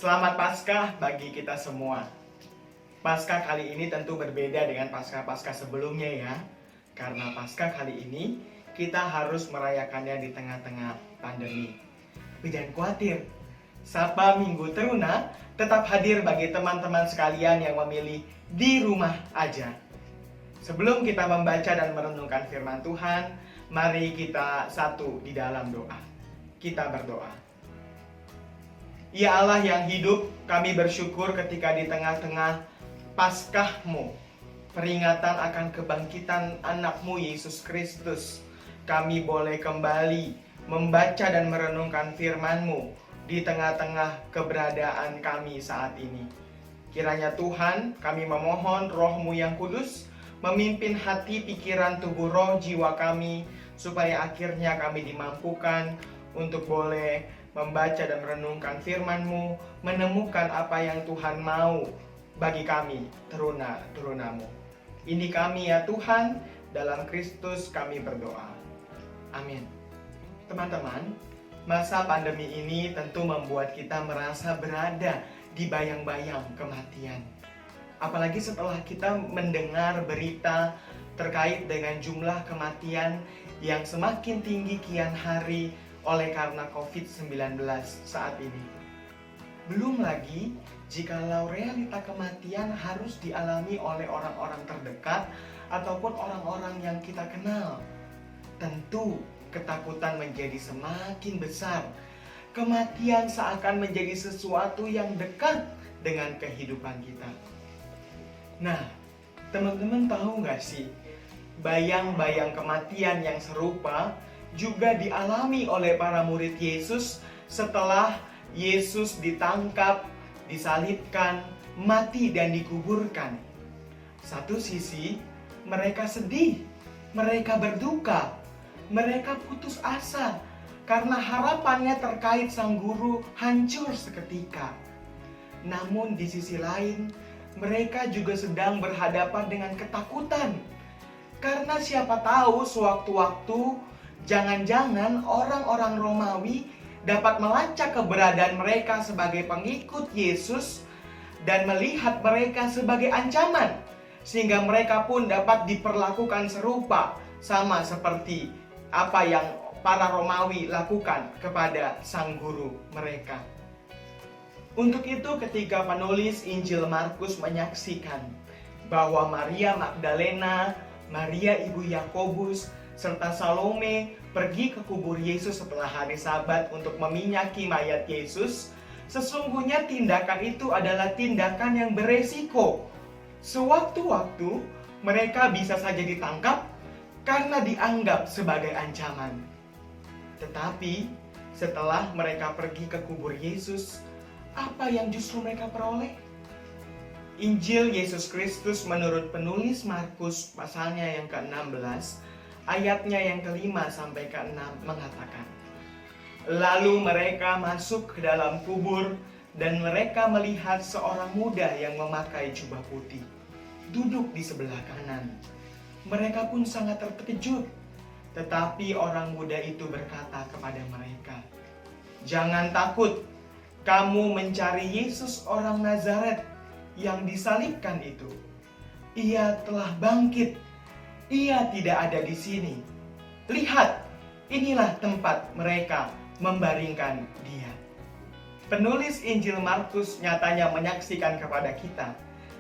Selamat Paskah bagi kita semua. Paskah kali ini tentu berbeda dengan Paskah-Paskah sebelumnya ya. Karena Paskah kali ini kita harus merayakannya di tengah-tengah pandemi. Tapi jangan khawatir, Sapa Minggu Teruna tetap hadir bagi teman-teman sekalian yang memilih di rumah aja. Sebelum kita membaca dan merenungkan firman Tuhan, mari kita satu di dalam doa. Kita berdoa. Ya Allah yang hidup, kami bersyukur ketika di tengah-tengah Paskah-Mu, peringatan akan kebangkitan anak-Mu Yesus Kristus, kami boleh kembali membaca dan merenungkan firman-Mu di tengah-tengah keberadaan kami saat ini. Kiranya Tuhan, kami memohon Roh-Mu yang kudus memimpin hati, pikiran, tubuh, roh, jiwa kami, supaya akhirnya kami dimampukan untuk boleh membaca dan merenungkan firman-Mu, menemukan apa yang Tuhan mau bagi kami, teruna-terunamu. Ini kami ya Tuhan, dalam Kristus kami berdoa. Amin. Teman-teman, masa pandemi ini tentu membuat kita merasa berada di bayang-bayang kematian. Apalagi setelah kita mendengar berita terkait dengan jumlah kematian yang semakin tinggi kian hari oleh karena COVID-19 saat ini. Belum lagi jikalau realita kematian harus dialami oleh orang-orang terdekat ataupun orang-orang yang kita kenal. Tentu ketakutan menjadi semakin besar. Kematian seakan menjadi sesuatu yang dekat dengan kehidupan kita. Nah, teman-teman tahu nggak sih, bayang-bayang kematian yang serupa juga dialami oleh para murid Yesus setelah Yesus ditangkap, disalibkan, mati dan dikuburkan. Satu sisi, mereka sedih, mereka berduka, mereka putus asa karena harapannya terkait sang guru hancur seketika. Namun di sisi lain, mereka juga sedang berhadapan dengan ketakutan. Karena siapa tahu sewaktu-waktu jangan-jangan orang-orang Romawi dapat melacak keberadaan mereka sebagai pengikut Yesus dan melihat mereka sebagai ancaman, sehingga mereka pun dapat diperlakukan serupa sama seperti apa yang para Romawi lakukan kepada sang guru mereka. Untuk itu ketika penulis Injil Markus menyaksikan bahwa Maria Magdalena, Maria ibu Yakobus, serta Salome pergi ke kubur Yesus setelah hari Sabat untuk meminyaki mayat Yesus, sesungguhnya tindakan itu adalah tindakan yang beresiko. Sewaktu-waktu mereka bisa saja ditangkap karena dianggap sebagai ancaman. Tetapi setelah mereka pergi ke kubur Yesus, apa yang justru mereka peroleh? Injil Yesus Kristus menurut penulis Markus pasalnya yang ke-16, ayatnya yang ke-5 sampai ke-6 mengatakan, lalu mereka masuk ke dalam kubur dan mereka melihat seorang muda yang memakai jubah putih duduk di sebelah kanan. Mereka pun sangat terkejut. Tetapi orang muda itu berkata kepada mereka, jangan takut, kamu mencari Yesus orang Nazaret yang disalibkan itu. Ia telah bangkit. Ia tidak ada di sini. Lihat, inilah tempat mereka membaringkan dia. Penulis Injil Markus nyatanya menyaksikan kepada kita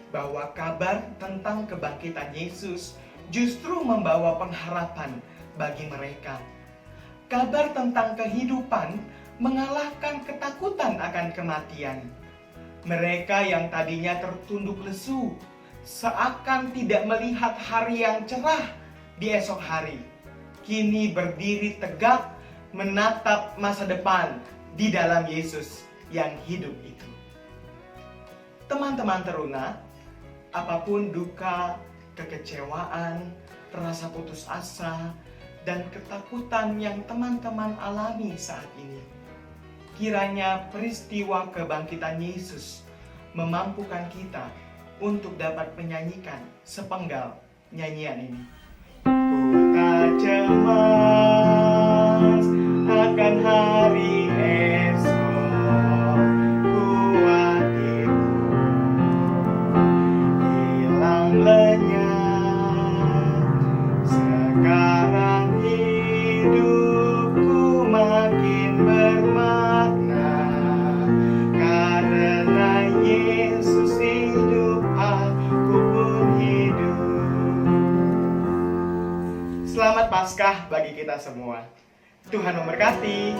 bahwa kabar tentang kebangkitan Yesus justru membawa pengharapan bagi mereka. Kabar tentang kehidupan mengalahkan ketakutan akan kematian. Mereka yang tadinya tertunduk lesu, seakan tidak melihat hari yang cerah di esok hari, kini berdiri tegak menatap masa depan di dalam Yesus yang hidup itu. Teman-teman teruna, apapun duka, kekecewaan, rasa putus asa, dan ketakutan yang teman-teman alami saat ini, kiranya peristiwa kebangkitan Yesus memampukan kita untuk dapat menyanyikan sepenggal nyanyian ini. Ku tak cemas akan hari esok, ku Paskah bagi kita semua. Tuhan memberkati.